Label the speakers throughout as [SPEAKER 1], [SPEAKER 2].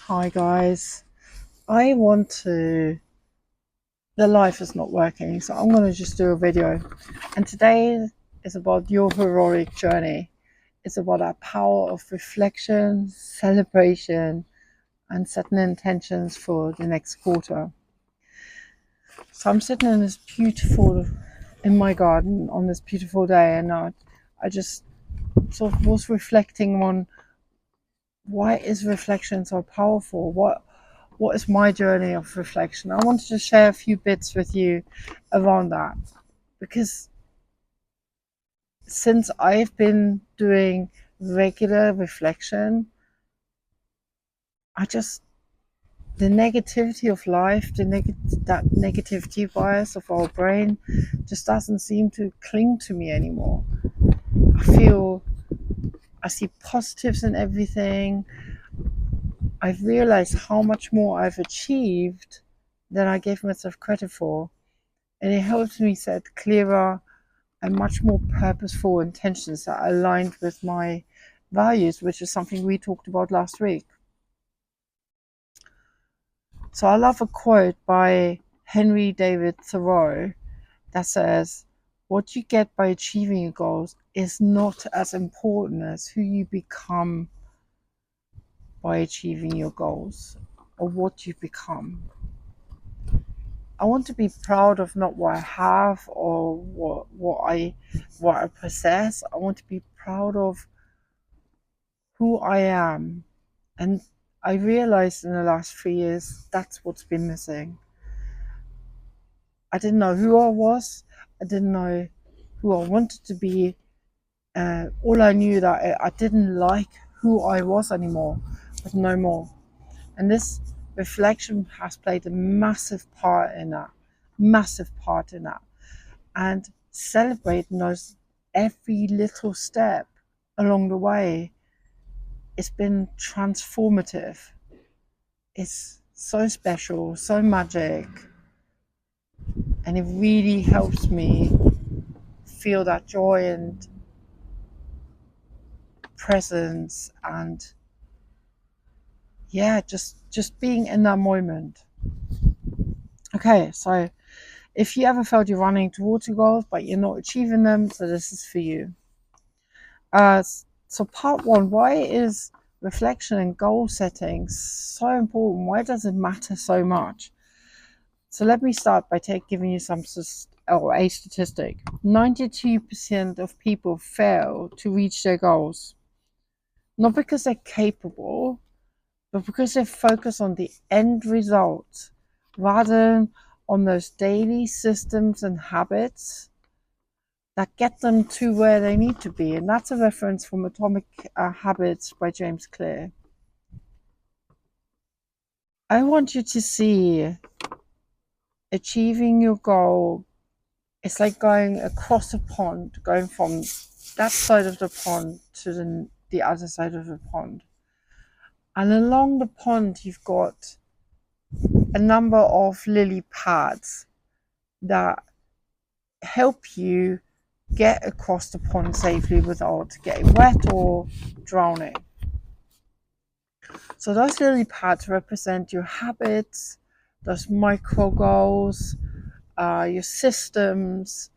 [SPEAKER 1] Hi guys, I want to, the life is not working, so I'm going to just do a video. And today is about your heroic journey. It's about our power of reflection, celebration, and setting intentions for the next quarter. So I'm sitting in my garden on this beautiful day, and I just sort of was reflecting on why is reflection so powerful? What is my journey of reflection? I wanted to share a few bits with you around that because since I've been doing regular reflection, I just the negativity of life, that negativity bias of our brain just doesn't seem to cling to me anymore. I feel I see positives in everything. I've realized how much more I've achieved than I gave myself credit for. And it helps me set clearer and much more purposeful intentions that are aligned with my values, which is something we talked about last week. So I love a quote by Henry David Thoreau that says, "What you get by achieving your goals is not as important as who you become by achieving your goals, or what you become." I want to be proud of not what I have or what I possess. I want to be proud of who I am. And I realized in the last 3 years that's what's been missing. I didn't know who I was. I didn't know who I wanted to be. All I knew that I didn't like who I was anymore, but no more. And this reflection has played a massive part in that. And celebrating those every little step along the way, it's been transformative. It's so special, so magic, and it really helps me feel that joy and presence and yeah, just being in that moment. Okay, so if you ever felt you're running towards your goals but you're not achieving them, so this is for you. So part one, why is reflection and goal setting so important? Why does it matter so much? So let me start by giving you a statistic. 92% of people fail to reach their goals, not because they're capable, but because they focus on the end result rather than on those daily systems and habits that get them to where they need to be. And that's a reference from Atomic Habits by James Clear. I want you to see achieving your goal. It's like going across a pond, going from that side of the pond to the other side of the pond. And along the pond, you've got a number of lily pads that help you get across the pond safely without getting wet or drowning. So those lily pads represent your habits, those micro goals, your systems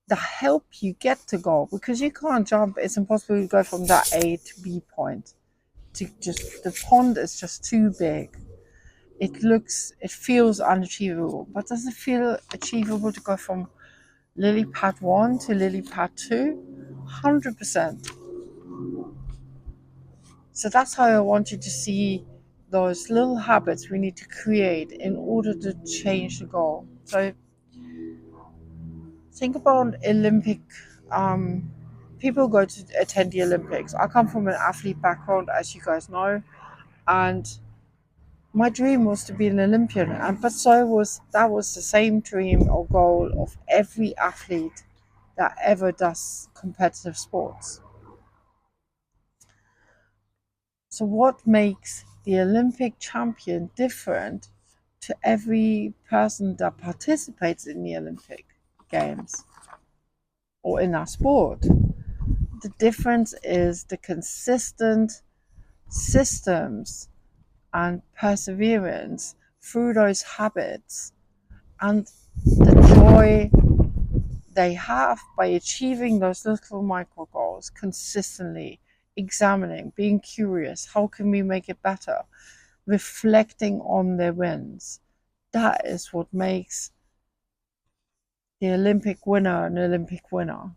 [SPEAKER 1] that help you get to goal, because you can't jump. It's impossible to go from that A to B point. The pond is just too big. It feels unachievable. But does it feel achievable to go from lily pad 1 to lily pad 2? 100%. So that's how I want you to see those little habits we need to create in order to change the goal. So think about Olympic people go to attend the Olympics. I come from an athlete background, as you guys know, and my dream was to be an Olympian. And but that was the same dream or goal of every athlete that ever does competitive sports. So what makes the Olympic champion different to every person that participates in the Olympic Games or in our sport? The difference is the consistent systems and perseverance through those habits, and the joy they have by achieving those little micro goals consistently, examining, being curious, how can we make it better, reflecting on their wins. That is what makes the Olympic winner an Olympic winner.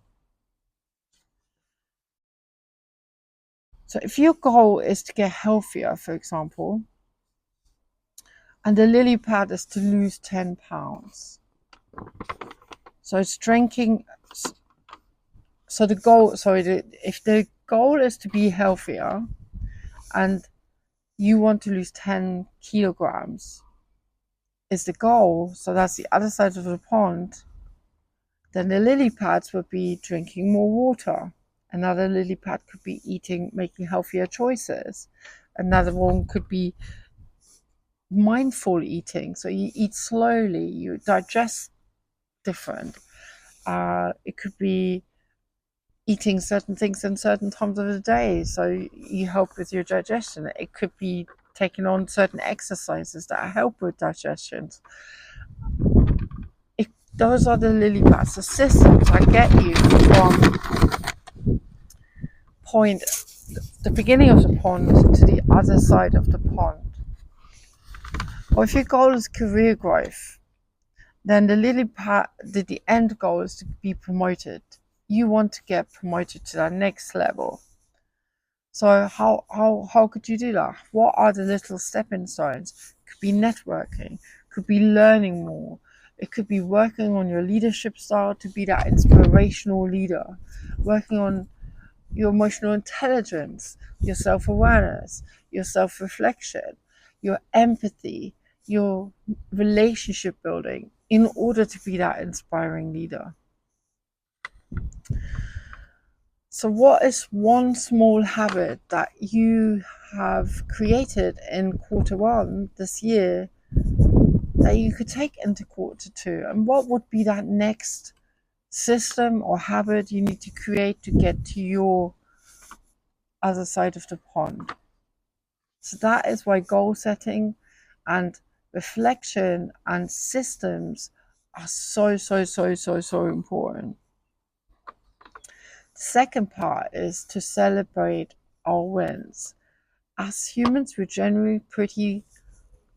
[SPEAKER 1] So if your goal is to get healthier, for example, and the lily pad is to lose 10 pounds. So it's drinking. So the goal, if the goal is to be healthier and you want to lose 10 kilograms is the goal, so that's the other side of the pond, then the lily pads would be drinking more water. Another lily pad could be making healthier choices. Another one could be mindful eating. So you eat slowly, you digest different. It could be eating certain things in certain times of the day, so you help with your digestion. It could be taking on certain exercises that help with digestion. Those are the lily pads, the systems that get you from the beginning of the pond to the other side of the pond. Or if your goal is career growth, then the lily pad, the end goal is to be promoted. You want to get promoted to that next level. So how could you do that? What are the little stepping stones? Could be networking, could be learning more. It could be working on your leadership style to be that inspirational leader, working on your emotional intelligence, your self-awareness, your self-reflection, your empathy, your relationship building in order to be that inspiring leader. So what is one small habit that you have created in Q1 this year that you could take into Q2? And what would be that next system or habit you need to create to get to your other side of the pond? So that is why goal setting and reflection and systems are so important. The second part is to celebrate our wins. As humans, we're generally pretty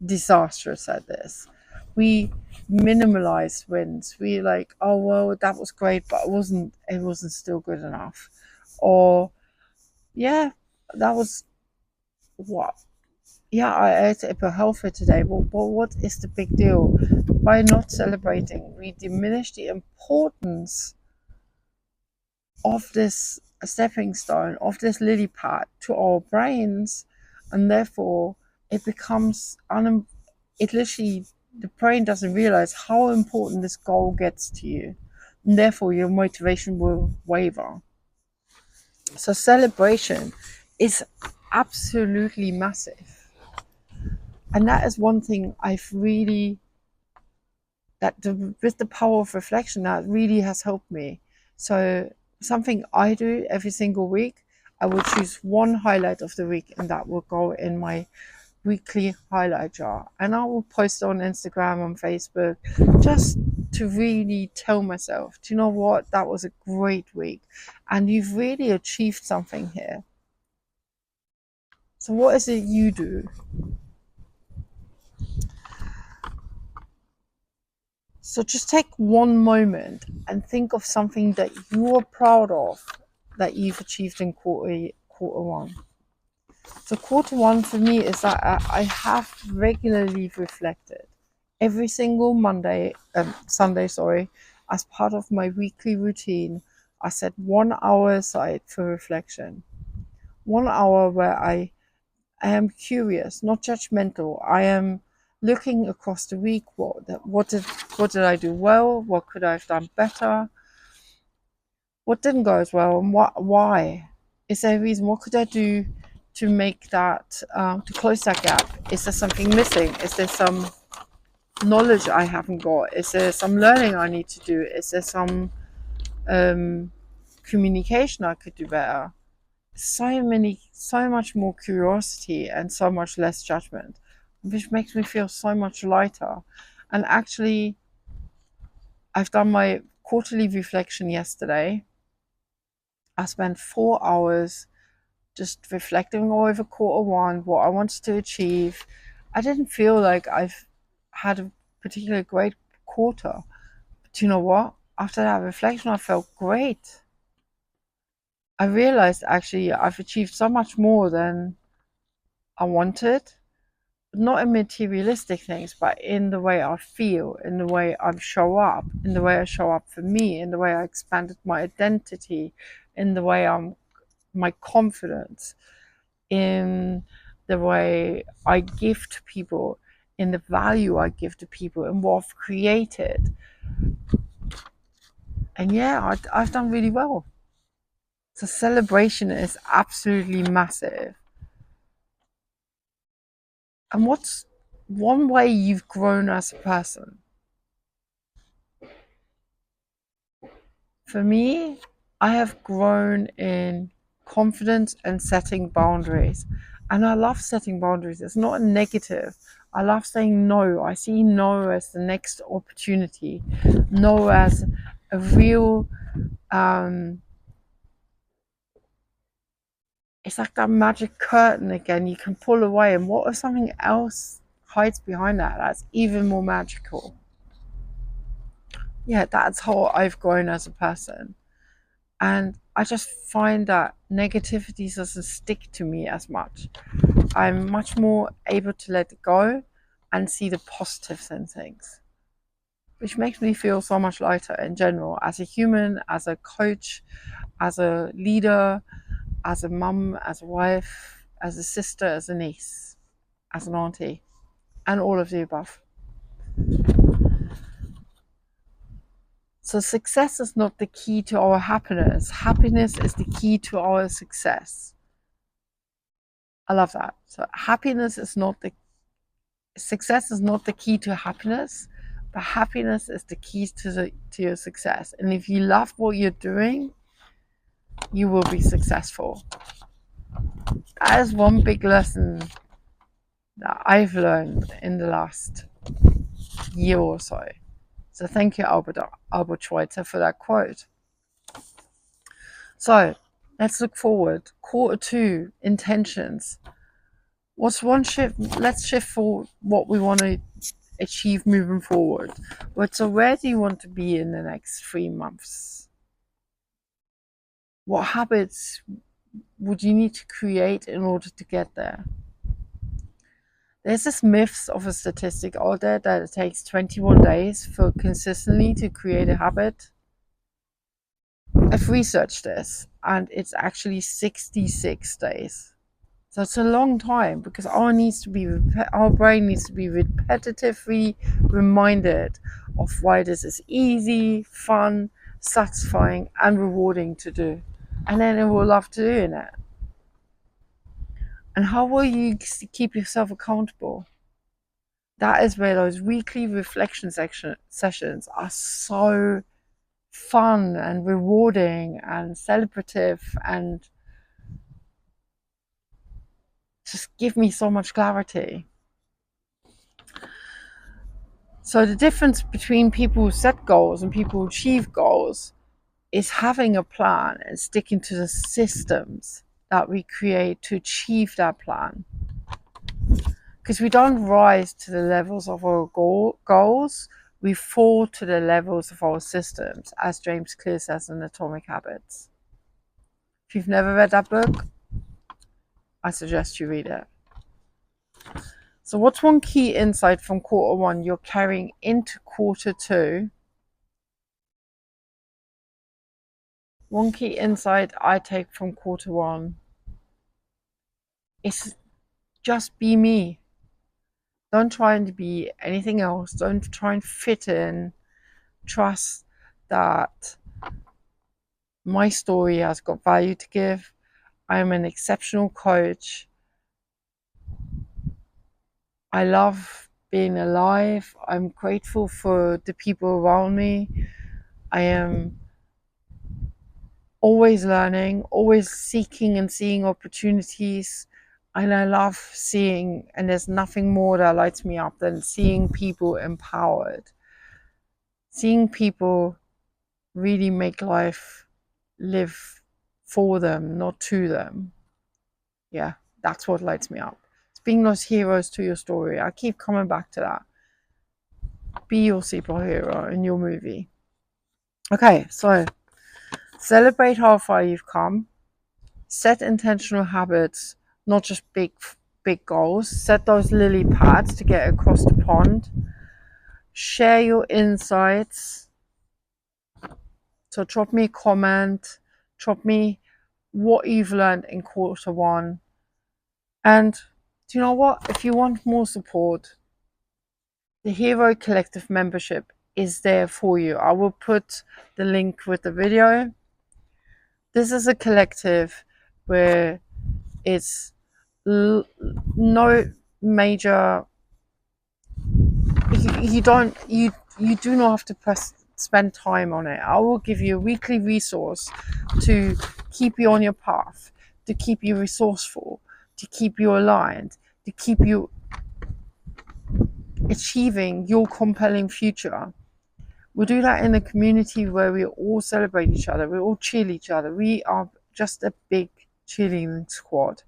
[SPEAKER 1] disastrous at this. We minimalize wins. We like, oh well, that was great, but it wasn't still good enough. Or yeah, that was what. Yeah, I ate apple healthy today, but what is the big deal? By not celebrating, we diminish the importance of this stepping stone, of this lily pad to our brains, and therefore it becomes it literally, the brain doesn't realize how important this goal gets to you, and therefore your motivation will waver. So celebration is absolutely massive, and that is one thing I've really, with the power of reflection, that really has helped me. So something I do every single week, I will choose one highlight of the week, and that will go in my weekly highlight jar, and I will post on Instagram and Facebook, just to really tell myself, do you know what, that was a great week and you've really achieved something here. So what is it you do? So just take one moment and think of something that you are proud of that you've achieved in quarter one. So Q1 for me is that I have regularly reflected every single Sunday, as part of my weekly routine. I set 1 hour aside for reflection. 1 hour where I am curious, not judgmental. I am looking across the week. What did I do well? What could I have done better? What didn't go as well, and why? Is there a reason? What could I do to make that, to close that gap? Is there something missing? Is there some knowledge I haven't got? Is there some learning I need to do? Is there some communication I could do better? so much more curiosity and so much less judgment, which makes me feel so much lighter. And actually, I've done my quarterly reflection yesterday. I spent 4 hours just reflecting over quarter 1, what I wanted to achieve. I didn't feel like I've had a particularly great quarter. But you know what? After that reflection, I felt great. I realized actually I've achieved so much more than I wanted, not in materialistic things, but in the way I feel, in the way I show up, in the way I show up for me, in the way I expanded my identity, in the way my confidence, in the way I give to people, in the value I give to people, and what I've created. And yeah, I've done really well. So celebration is absolutely massive. And what's one way you've grown as a person? For me, I have grown in confidence and setting boundaries. And I love setting boundaries. It's not a negative. I love saying no. I see no as the next opportunity, no as a real, it's like that magic curtain again. You can pull away, and what if something else hides behind that? That's even more magical. Yeah, that's how I've grown as a person. And I just find that negativity doesn't stick to me as much. I'm much more able to let it go and see the positives in things, which makes me feel so much lighter in general as a human, as a coach, as a leader, as a mum, as a wife, as a sister, as a niece, as an auntie, and all of the above. So, success is not the key to our happiness. Happiness is the key to our success. I love that. So, success is not the key to happiness, but happiness is the key to your success. And if you love what you're doing, you will be successful. That is one big lesson that I've learned in the last year or so. So thank you, Albert Schweitzer, for that quote. So let's look forward. Quarter 2, intentions. What's one shift? Let's shift for what we want to achieve moving forward. But so where do you want to be in the next 3 months? What habits would you need to create in order to get there? There's this myth of a statistic out there that it takes 21 days for consistently to create a habit. I've researched this and it's actually 66 days. So it's a long time because our brain needs to be repetitively reminded of why this is easy, fun, satisfying, and rewarding to do. And then it will love doing it. And how will you keep yourself accountable? That is where those weekly reflection sessions are so fun and rewarding and celebrative and just give me so much clarity. So the difference between people who set goals and people who achieve goals is having a plan and sticking to the systems that we create to achieve that plan. Because we don't rise to the levels of our goals, we fall to the levels of our systems, as James Clear says in Atomic Habits. If you've never read that book, I suggest you read it. So what's one key insight from quarter 1 you're carrying into quarter 2? One key insight I take from quarter 1 is just be me. Don't try and be anything else. Don't try and fit in. Trust that my story has got value to give. I am an exceptional coach. I love being alive. I'm grateful for the people around me. I am always learning, always seeking and seeing opportunities. And I love seeing, and there's nothing more that lights me up than seeing people empowered, seeing people really make life live for them, not to them. Yeah, that's what lights me up. It's being those heroes to your story. I keep coming back to that. Be your superhero in your movie. Okay, so celebrate how far you've come. Set intentional habits, not just big goals. Set those lily pads to get across the pond. Share your insights. So drop me a comment, drop me what you've learned in quarter 1. And do you know what? If you want more support, the Hero Collective membership is there for you. I will put the link with the video. This is a collective where it's no major, you do not have to spend time on it. I will give you a weekly resource to keep you on your path, to keep you resourceful, to keep you aligned, to keep you achieving your compelling future. We'll do that in a community where we all celebrate each other, we all cheer each other. We are just a big cheerleading squad.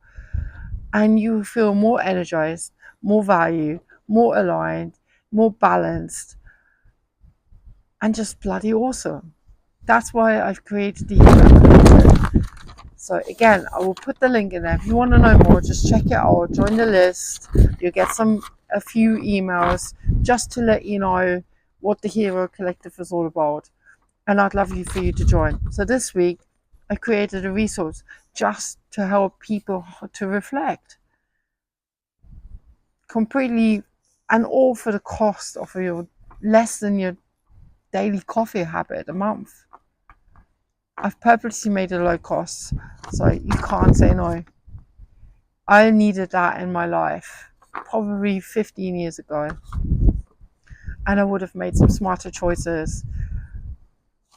[SPEAKER 1] And you feel more energized, more value, more aligned, more balanced, and just bloody awesome. That's why I've created the Hero Collective. So again, I will put the link in there. If you want to know more, just check it out. Join the list. You'll get a few emails just to let you know what the Hero Collective is all about. And I'd love for you to join. So this week, I created a resource just to help people to reflect completely, and all for the cost of your less than your daily coffee habit a month. I've purposely made it low cost, so you can't say no. I needed that in my life probably 15 years ago, and I would have made some smarter choices,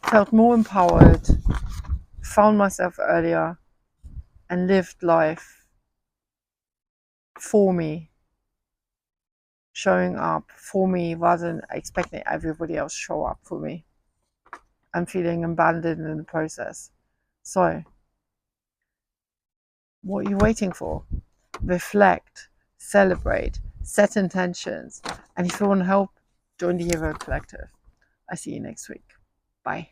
[SPEAKER 1] felt more empowered, found myself earlier, and lived life for me, showing up for me rather than expecting everybody else to show up for me and feeling abandoned in the process. So, what are you waiting for? Reflect, celebrate, set intentions, and if you want help, join the Hero Collective. I see you next week. Bye.